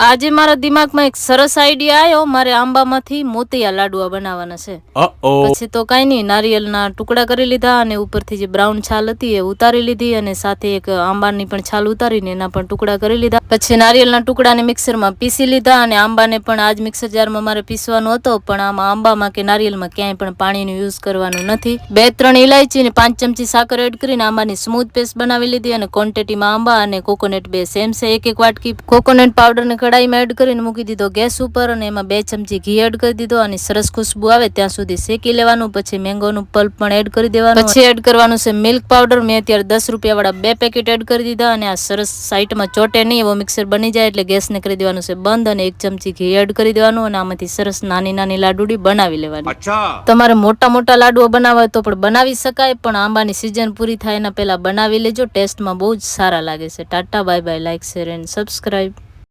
આજે મારા દિમાગમાં એક સરસ આઈડિયા આવ્યો. મારે આંબામાંથી મોતિયા લાડવા બનાવવાના છે. પછી તો કઈ નહીં, નારિયેળના ટુકડા કરી લીધા અને ઉપરથી જે બ્રાઉન છાલ હતી એ ઉતારી લીધી અને સાથે એક આંબાની પણ છાલ ઉતારીને એના પણ ટુકડા કરી લીધા. પછી નારિયેળના ટુકડાને મિક્સરમાં પીસી લીધા અને આંબાને પણ આજ મિક્સર જારમાં મારે પીસવાનો હતો, પણ આમાં આંબામાં કે નારિયેળમાં ક્યાંય પણ પાણીનો યુઝ કરવાનું નથી. 2-3 ઇલાયચી અને 5 ચમચી સાકર એડ કરીને આંબાની સ્મૂથ પેસ્ટ બનાવી લીધી અને ક્વોન્ટિટીમાં આંબા અને કોકોનટ બે સેમ છે. 1 વાટકી કોકોનટ પાવડર ને કડાઈમાં એડ કરીને મૂકી દીધો ગેસ ઉપર અને એમાં 2 ચમચી ઘી એડ કરી દીધો અને સરસ ખુશ્બુ આવે ત્યાં સુધી શેકી લેવાનું. પછી મેંગોનું પલ્પ પણ એડ કરી દેવાનું. પછી એડ કરવાનું છે મિલ્ક પાવડર. મેં અત્યારે 10 રૂપિયા વાળા 2 પેકેટ એડ કરી દીધા અને આ સરસ સાઈડમાં ચોટે નહીં એવો મિક્સર બની જાય એટલે ગેસને કરી દેવાનું છે બંધ અને 1 ચમચી ઘી એડ કરી દેવાનું અને આમાંથી સરસ નાની નાની લાડુડી બનાવી લેવાની. તમારે મોટા મોટા લાડુઓ બનાવવા તો પણ બનાવી શકાય, પણ આંબાની સીઝન પૂરી થાય એના પહેલા બનાવી લેજો. ટેસ્ટમાં બહુ જ સારા લાગે છે. Tata bye bye. Like, share and subscribe.